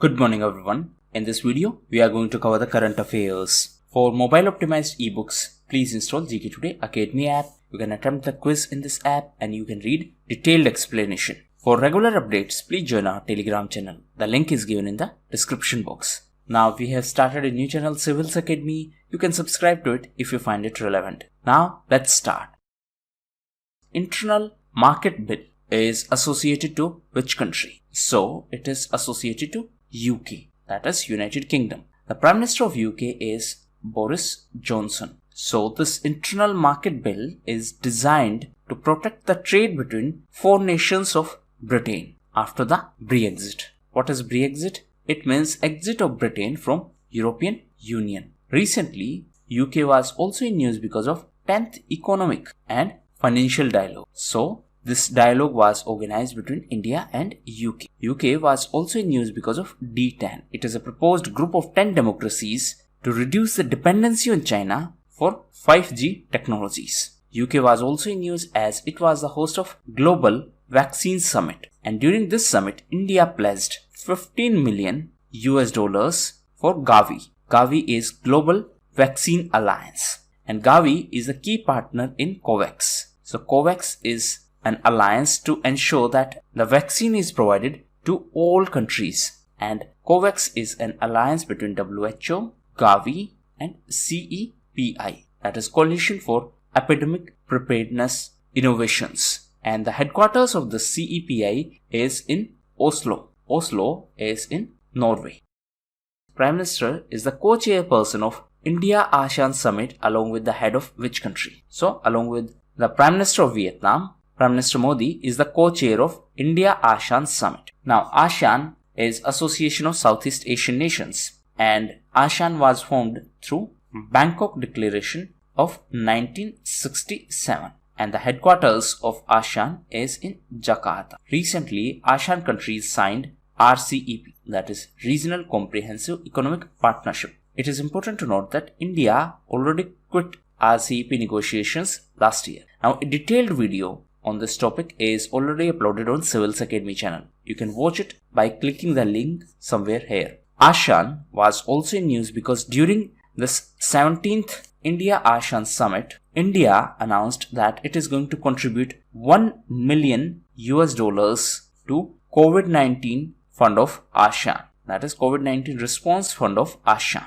Good morning everyone. In this video, we are going to cover the current affairs. For mobile optimized ebooks, please install GKToday Academy app. You can attempt the quiz in this app and you can read detailed explanation. For regular updates, please join our Telegram channel. The link is given in the description box. Now we have started a new channel, Civils Academy. You can subscribe to it if you find it relevant. Now let's start. Internal Market Bill is associated to which country? So it is associated to UK, that is United Kingdom. The Prime Minister of UK is Boris Johnson. So this Internal Market Bill is designed to protect the trade between four nations of Britain after the Brexit. What is Brexit? It means exit of Britain from European Union. Recently, UK was also in news because of 10th Economic and Financial Dialogue. So this dialogue was organized between India and UK. UK was also in news because of D10. It is a proposed group of 10 democracies to reduce the dependency on China for 5G technologies. UK was also in news as it was the host of Global Vaccine Summit. And during this summit, India pledged $15 million for Gavi. Gavi is Global Vaccine Alliance. And Gavi is a key partner in COVAX. So COVAX is an alliance to ensure that the vaccine is provided to all countries, and COVAX is an alliance between WHO, Gavi and CEPI, that is Coalition for Epidemic Preparedness Innovations, and the headquarters of the CEPI is in Oslo. Oslo is in Norway. Prime Minister is the co-chairperson of India-ASEAN Summit along with the head of which country? So along with the Prime Minister of Vietnam, Prime Minister Modi is the co-chair of India-ASEAN Summit. Now, ASEAN is Association of Southeast Asian Nations, and ASEAN was formed through Bangkok Declaration of 1967, and the headquarters of ASEAN is in Jakarta. Recently, ASEAN countries signed RCEP, that is Regional Comprehensive Economic Partnership. It is important to note that India already quit RCEP negotiations last year. Now, a detailed video on this topic is already uploaded on Civils Academy channel. You can watch it by clicking the link somewhere here. ASEAN was also in news because during this 17th India-ASEAN Summit, India announced that it is going to contribute $1 million to COVID-19 Fund of ASEAN, that is COVID-19 Response Fund of ASEAN.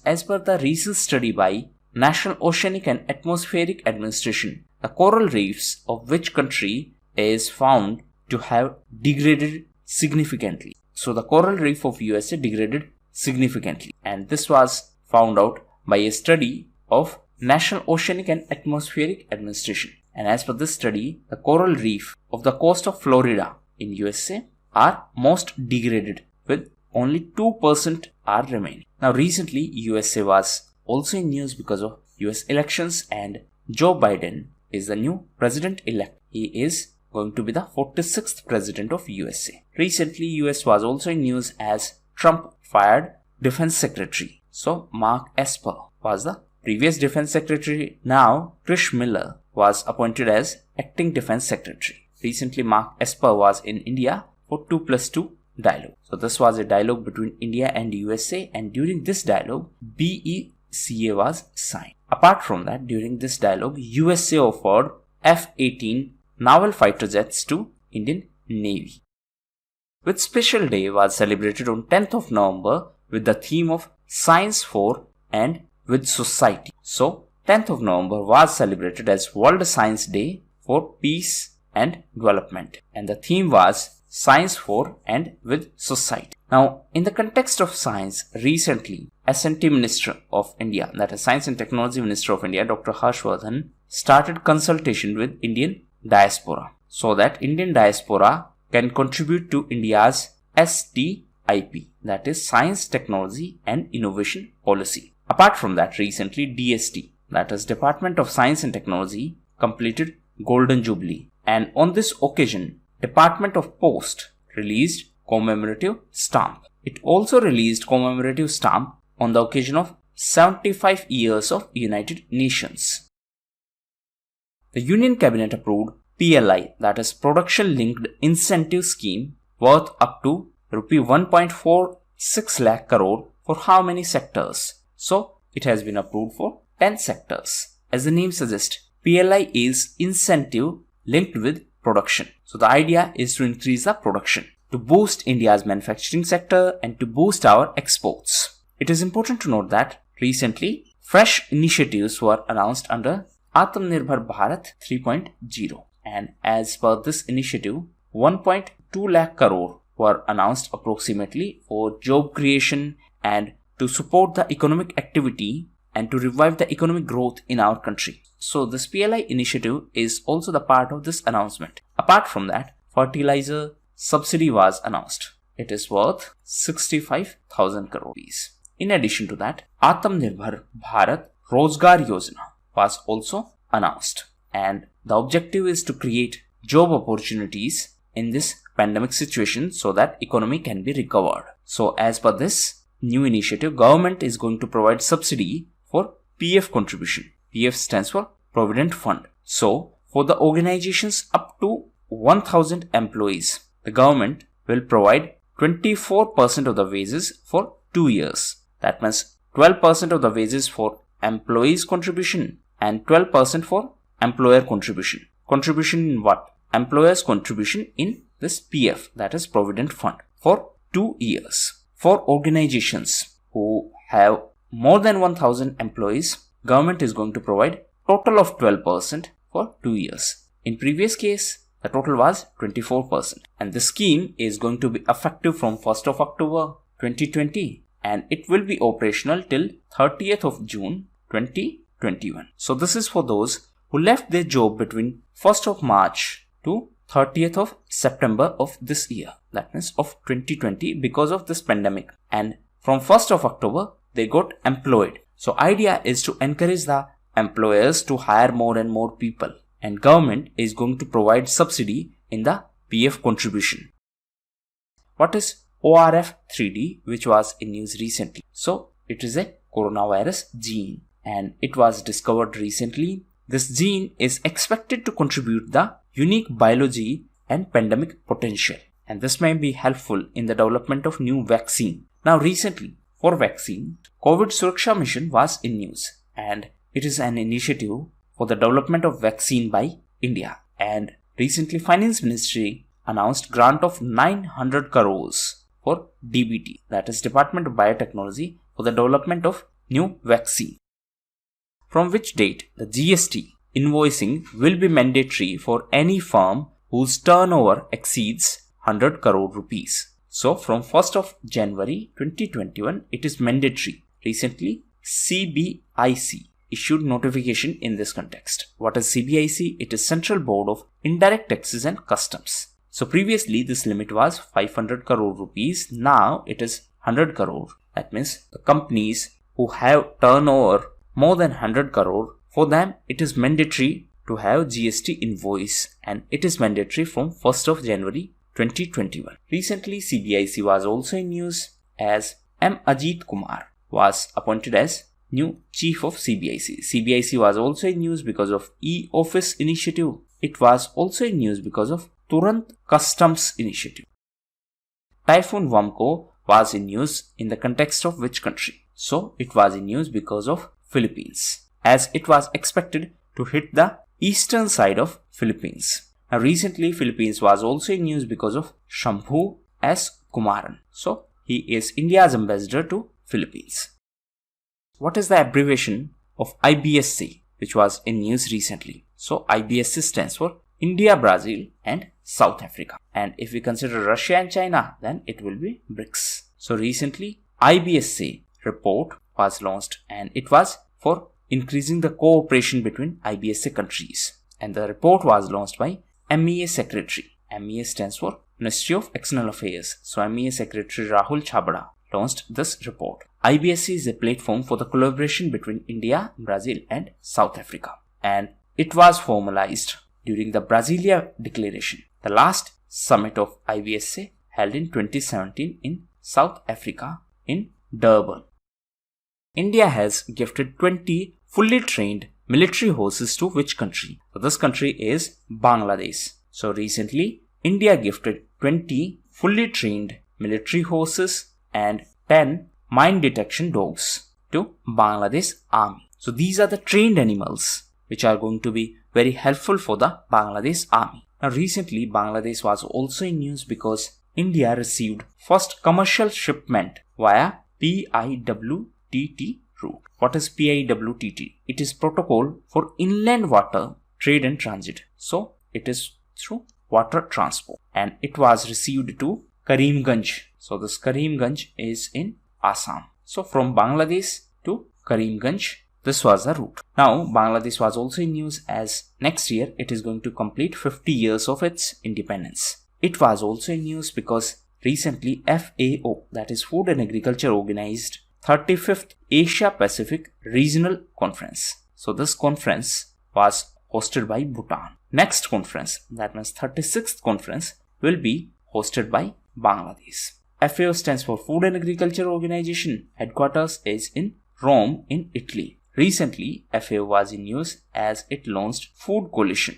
As per the recent study by National Oceanic and Atmospheric Administration, the coral reefs of which country is found to have degraded significantly. So the coral reef of USA degraded significantly, and this was found out by a study of National Oceanic and Atmospheric Administration. And as per this study, the coral reef of the coast of Florida in USA are most degraded, with only 2% are remaining. Now recently, USA was also in news because of US elections, and Joe Biden is the new president-elect. He is going to be the 46th president of USA. Recently, US was also in news as Trump fired defense secretary. So Mark Esper was the previous defense secretary. Now Krish Miller was appointed as acting defense secretary. Recently, Mark Esper was in India for 2+2 dialogue. So this was a dialogue between India and USA, and during this dialogue, BECA was signed. Apart from that, during this dialogue, USA offered F-18 naval fighter jets to Indian Navy. Which special day was celebrated on 10th of November with the theme of Science for and with Society? So, 10th of November was celebrated as World Science Day for Peace and Development, and the theme was Science for and with Society. Now, in the context of science, recently, S&T Minister of India, that is Science and Technology Minister of India, Dr. Harshvardhan, started consultation with Indian diaspora so that Indian diaspora can contribute to India's STIP, that is Science, Technology and Innovation Policy. Apart from that, recently DST, that is Department of Science and Technology, completed Golden Jubilee, and on this occasion, Department of Post released commemorative stamp. It also released commemorative stamp on the occasion of 75 years of United Nations. The Union Cabinet approved PLI, that is Production Linked Incentive Scheme, worth up to rupee 1.46 lakh crore for how many sectors? So it has been approved for 10 sectors. As the name suggests, PLI is incentive linked with production. So the idea is to increase the production, to boost India's manufacturing sector and to boost our exports. It is important to note that recently fresh initiatives were announced under Atmanirbhar Bharat 3.0, and as per this initiative, 1.2 lakh crore were announced approximately for job creation and to support the economic activity and to revive the economic growth in our country. So this PLI initiative is also the part of this announcement. Apart from that, fertilizer subsidy was announced. It is worth 65,000 crore rupees. In addition to that, Atmanirbhar Bharat Rozgar Yojana was also announced, and the objective is to create job opportunities in this pandemic situation so that economy can be recovered. So as per this new initiative, government is going to provide subsidy for PF contribution. PF stands for Provident Fund. So for the organizations up to 1000 employees, the government will provide 24% of the wages for 2 years. That means 12% of the wages for employees contribution and 12% for employer contribution. Contribution in what? Employer's contribution in this PF, that is Provident Fund, for 2 years. For organizations who have more than 1000 employees, government is going to provide total of 12% for 2 years. In previous case, the total was 24%, and the scheme is going to be effective from 1st of October 2020 and it will be operational till 30th of June 2021. So this is for those who left their job between 1st of March to 30th of September of this year, that means of 2020, because of this pandemic, and from 1st of October they got employed. So idea is to encourage the employers to hire more and more people, and government is going to provide subsidy in the PF contribution. What is ORF 3D, which was in news recently? So it is a coronavirus gene and it was discovered recently. This gene is expected to contribute the unique biology and pandemic potential, and this may be helpful in the development of new vaccine. Now recently for vaccine, COVID Suraksha mission was in news, and it is an initiative for the development of vaccine by India, and recently Finance Ministry announced grant of 900 crores for DBT, that is Department of Biotechnology, for the development of new vaccine. From which date the GST invoicing will be mandatory for any firm whose turnover exceeds 100 crore rupees. So from 1st of January 2021 it is mandatory. Recently CBIC issued notification in this context. What is CBIC? It is Central Board of Indirect Taxes and Customs. So previously this limit was 500 crore rupees. Now it is 100 crore. That means the companies who have turnover more than 100 crore, for them it is mandatory to have GST invoice, and it is mandatory from 1st of January 2021. Recently CBIC was also in news as M. Ajit Kumar was appointed as new chief of CBIC. CBIC was also in news because of e-office initiative. It was also in news because of Turant Customs initiative. Typhoon Vamco was in news in the context of which country? So it was in news because of Philippines, as it was expected to hit the eastern side of Philippines. Now recently Philippines was also in news because of Shambhu S. Kumaran. So he is India's ambassador to Philippines. What is the abbreviation of IBSA, which was in news recently? So IBSA stands for India, Brazil and South Africa. And if we consider Russia and China, then it will be BRICS. So recently IBSA report was launched, and it was for increasing the cooperation between IBSA countries. And the report was launched by MEA Secretary. MEA stands for Ministry of External Affairs. So MEA Secretary Rahul Chabada launched this report. IBSA is a platform for the collaboration between India, Brazil and South Africa. And it was formalized during the Brasilia Declaration, the last summit of IBSA held in 2017 in South Africa in Durban. India has gifted 20 fully trained military horses to which country? So this country is Bangladesh. So recently India gifted 20 fully trained military horses and 10 mine detection dogs to Bangladesh Army. So these are the trained animals which are going to be very helpful for the Bangladesh Army. Now recently Bangladesh was also in news because India received first commercial shipment via PIWTT route. What is PIWTT? It is protocol for inland water trade and transit. So it is through water transport and it was received to Karimganj. So this Karimganj is in Assam. So from Bangladesh to Karimganj, this was the route. Now Bangladesh was also in news as next year it is going to complete 50 years of its independence. It was also in news because recently FAO, that is Food and Agriculture, organized 35th Asia Pacific Regional Conference. So this conference was hosted by Bhutan. Next conference, that means 36th conference, will be hosted by Bangladesh. FAO stands for Food and Agriculture Organization. Headquarters is in Rome in Italy. Recently, FAO was in news as it launched Food Coalition.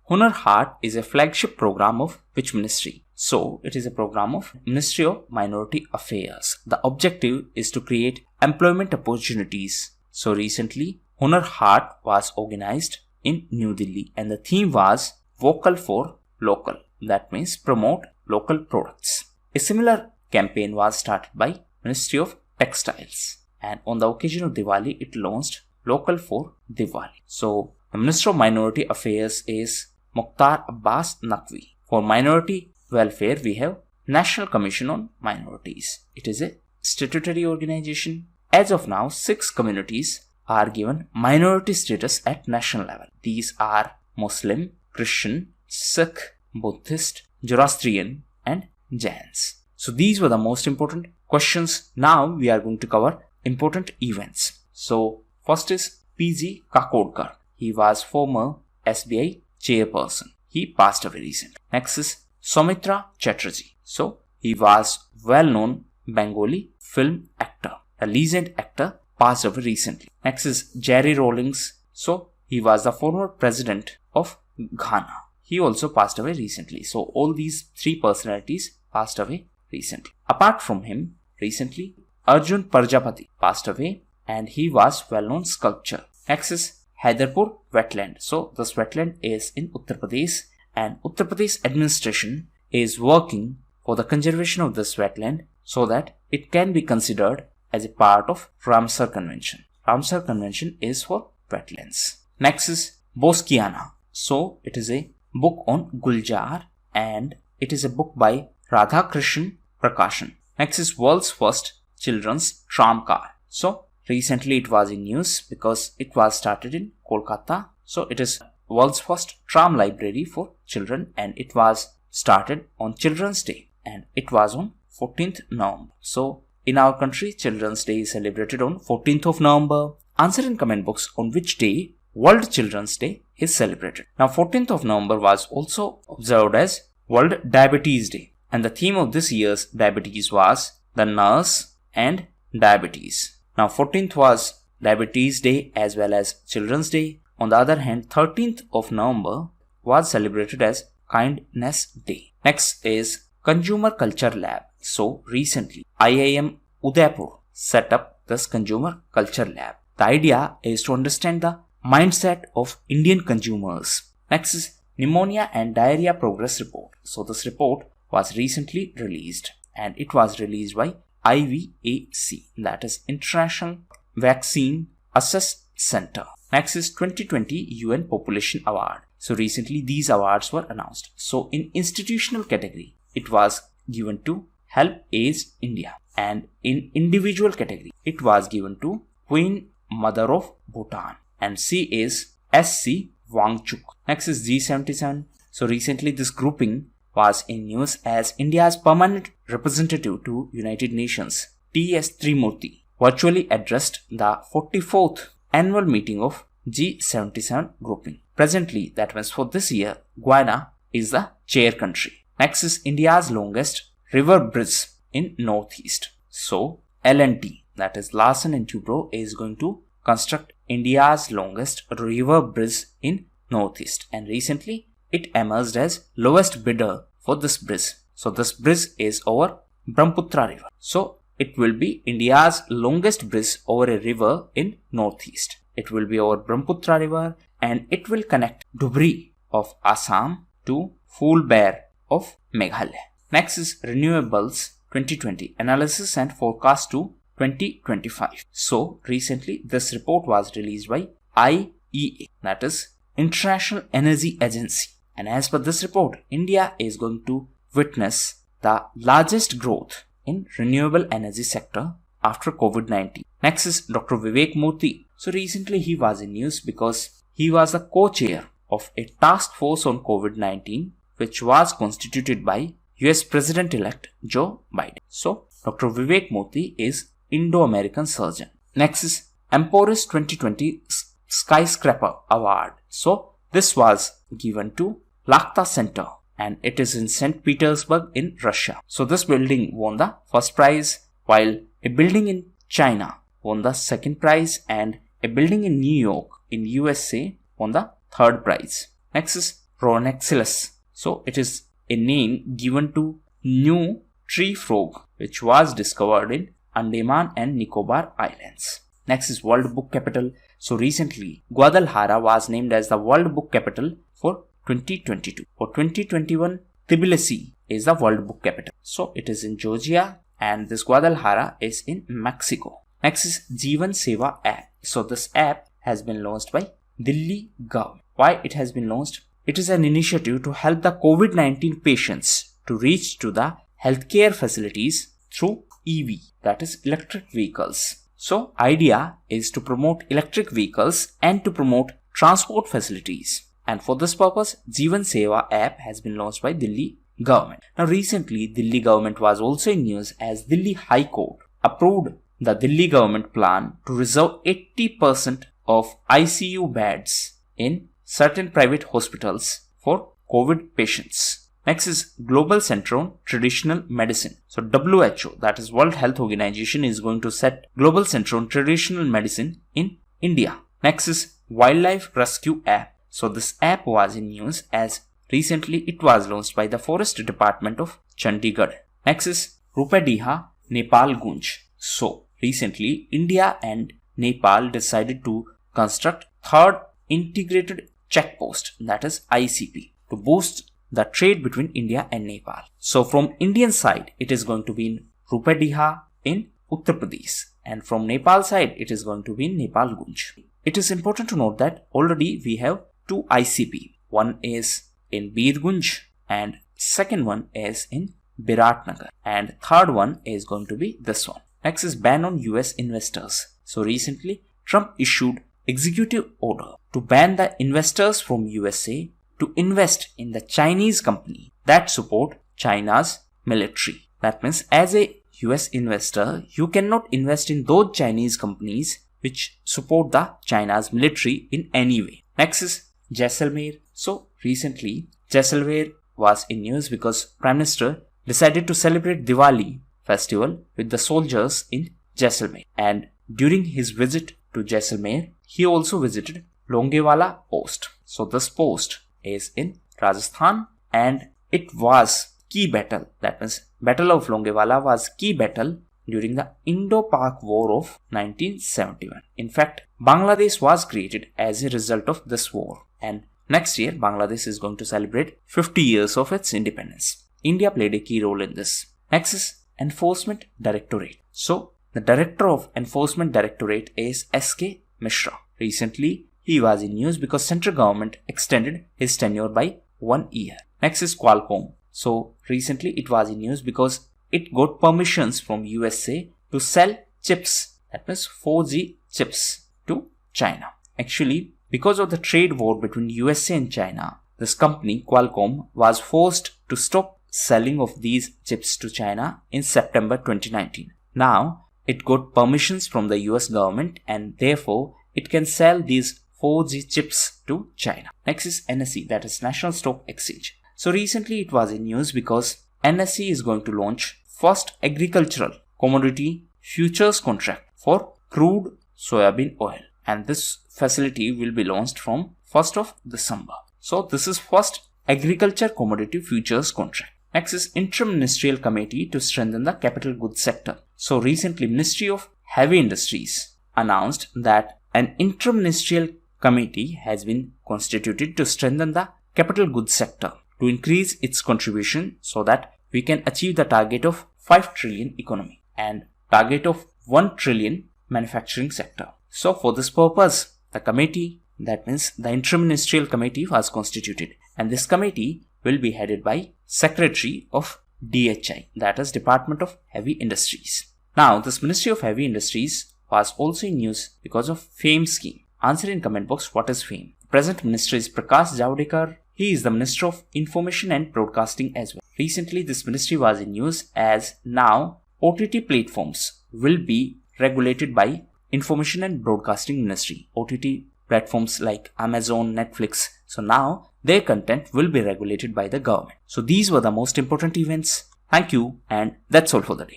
Hunar Haat is a flagship program of which ministry? So, it is a program of Ministry of Minority Affairs. The objective is to create employment opportunities. So, recently, Hunar Haat was organized in New Delhi and the theme was Vocal for Local. That means promote local products. A similar campaign was started by Ministry of Textiles and on the occasion of Diwali, it launched Local for Diwali. So, the Minister of Minority Affairs is Mukhtar Abbas Naqvi. For minority welfare, we have National Commission on Minorities. It is a statutory organization. As of now, 6 communities are given minority status at national level. These are Muslim, Christian, Sikh, Buddhist, Zoroastrian and Jains. So these were the most important questions. Now we are going to cover important events. So first is PG Kakodkar. He was former SBI chairperson. He passed away recently. Next is Soumitra Chatterjee. So he was well-known Bengali film actor. A legend actor passed away recently. Next is Jerry Rawlings. So he was the former president of Ghana. He also passed away recently. So all these 3 personalities passed away recently. Apart from him, recently Arjun Prajapati passed away and he was well-known sculptor. Next is Haidarpur wetland. So this wetland is in Uttar Pradesh and Uttar Pradesh administration is working for the conservation of this wetland so that it can be considered as a part of Ramsar Convention. Ramsar Convention is for wetlands. Next is Boskiana. So it is a book on Guljar and it is a book by Radhakrishnan Prakashan. Next is world's first children's tram car. So recently it was in news because it was started in Kolkata. So it is world's first tram library for children and it was started on Children's Day and it was on 14th November. So in our country, Children's Day is celebrated on 14th of November. Answer in comment box on which day World Children's Day is celebrated. Now 14th of November was also observed as World Diabetes Day and the theme of this year's diabetes was the nurse and diabetes. Now 14th was Diabetes Day as well as Children's Day. On the other hand, 13th of November was celebrated as Kindness Day. Next is Consumer Culture Lab. So recently IIM Udaipur set up this Consumer Culture Lab. The idea is to understand the mindset of Indian consumers. Next is Pneumonia and Diarrhea Progress Report. So this report was recently released and it was released by IBSA, that is International Vaccine Access Center. Next is 2020 UN Population Award. So recently these awards were announced. So in institutional category, it was given to Help Age India and in individual category, it was given to Queen Mother of Bhutan and C is SC Wangchuk. Next is G77. So recently this grouping was in news as India's permanent representative to United Nations, T.S. Trimurti, virtually addressed the 44th annual meeting of G77 grouping. Presently, that means for this year, Guyana is the chair country. Next is India's longest river bridge in Northeast. So, L&T, that is Larsen & Toubro, is going to construct India's longest river bridge in Northeast and recently it emerged as lowest bidder for this bridge. So this bridge is over Brahmaputra river. So it will be India's longest bridge over a river in northeast. It will be over Brahmaputra river and it will connect Dhubri of Assam to Phulbare of Meghalaya. Next is Renewables 2020 Analysis and Forecast to 2025. So recently this report was released by IEA, that is International Energy Agency. And as per this report, India is going to witness the largest growth in renewable energy sector after COVID-19. Next is Dr. Vivek Murthy. So recently he was in news because he was the co-chair of a task force on COVID-19 which was constituted by US President-elect Joe Biden. So Dr. Vivek Murthy is Indo-American surgeon. Next is Emporis 2020 Skyscraper Award. So this was given to Lakhta Center and it is in St. Petersburg in Russia. So this building won the first prize, while a building in China won the second prize and a building in New York in USA won the third prize. Next is Rhonexilus. So it is a name given to new tree frog which was discovered in Andaman and Nicobar Islands. Next is World Book Capital. So recently Guadalajara was named as the World Book Capital for 2022. For 2021, Tbilisi is the World Book Capital. So it is in Georgia and this Guadalajara is in Mexico. Next is Jeevan Seva app. So this app has been launched by Delhi government. Why it has been launched? It is an initiative to help the COVID-19 patients to reach to the healthcare facilities through EV, that is electric vehicles. So idea is to promote electric vehicles and to promote transport facilities. And for this purpose, Jeevan Seva app has been launched by Delhi government. Now recently, Delhi government was also in news as Delhi High Court approved the Delhi government plan to reserve 80% of ICU beds in certain private hospitals for COVID patients. Next is Global Center on Traditional Medicine. So WHO, that is World Health Organization, is going to set Global Center on Traditional Medicine in India. Next is Wildlife Rescue app. So this app was in news as recently it was launched by the Forest Department of Chandigarh. Next is Rupediha Nepal Gunj. So recently India and Nepal decided to construct third integrated checkpost, that is ICP, to boost the trade between India and Nepal. So from Indian side it is going to be in Rupediha in Uttar Pradesh and from Nepal side it is going to be in Nepal Gunj. It is important to note that already we have two ICP. One is in Bir Gunj and second one is in Biratnagar and third one is going to be this one. Next is ban on US investors. So recently Trump issued executive order to ban the investors from USA to invest in the Chinese company that support China's military. That means as a US investor, you cannot invest in those Chinese companies which support the China's military in any way. Next is Jaisalmer. So recently Jaisalmer was in news because Prime Minister decided to celebrate Diwali festival with the soldiers in Jaisalmer. And during his visit to Jaisalmer, he also visited Longewala post. So this post is in Rajasthan and it was key battle. That means Battle of Longewala was key battle during the Indo-Pak War of 1971. In fact, Bangladesh was created as a result of this war. And next year, Bangladesh is going to celebrate 50 years of its independence. India played a key role in this. Next is Enforcement Directorate. So the Director of Enforcement Directorate is S.K. Mishra. Recently, he was in news because central government extended his tenure by 1 year. Next is Qualcomm. So recently it was in news because it got permissions from USA to sell chips, that means 4G chips, to China. Actually, because of the trade war between USA and China, this company Qualcomm was forced to stop selling of these chips to China in September 2019. Now it got permissions from the US government and therefore it can sell these 4G chips to China. Next is NSE, that is National Stock Exchange. So recently it was in news because NSE is going to launch first agricultural commodity futures contract for crude soybean oil, and this facility will be launched from 1st of December. So this is first agriculture commodity futures contract. Next is Inter-Ministerial Committee to strengthen the capital goods sector. So recently, Ministry of Heavy Industries announced that an Inter-Ministerial Committee has been constituted to strengthen the capital goods sector to increase its contribution so that we can achieve the target of 5 trillion economy and target of 1 trillion manufacturing sector. So for this purpose, the committee, that means the Inter-Ministerial Committee, was constituted, and this committee will be headed by Secretary of DHI, that is Department of Heavy Industries. Now, this Ministry of Heavy Industries was also in news because of FAME scheme. Answer in comment box what is FAME. The present minister is Prakash Javadekar. He is the Minister of Information and Broadcasting as well. Recently, this ministry was in news as now OTT platforms will be regulated by Information and Broadcasting Ministry. OTT platforms like Amazon, Netflix. So now their content will be regulated by the government. So these were the most important events. Thank you, and that's all for the day.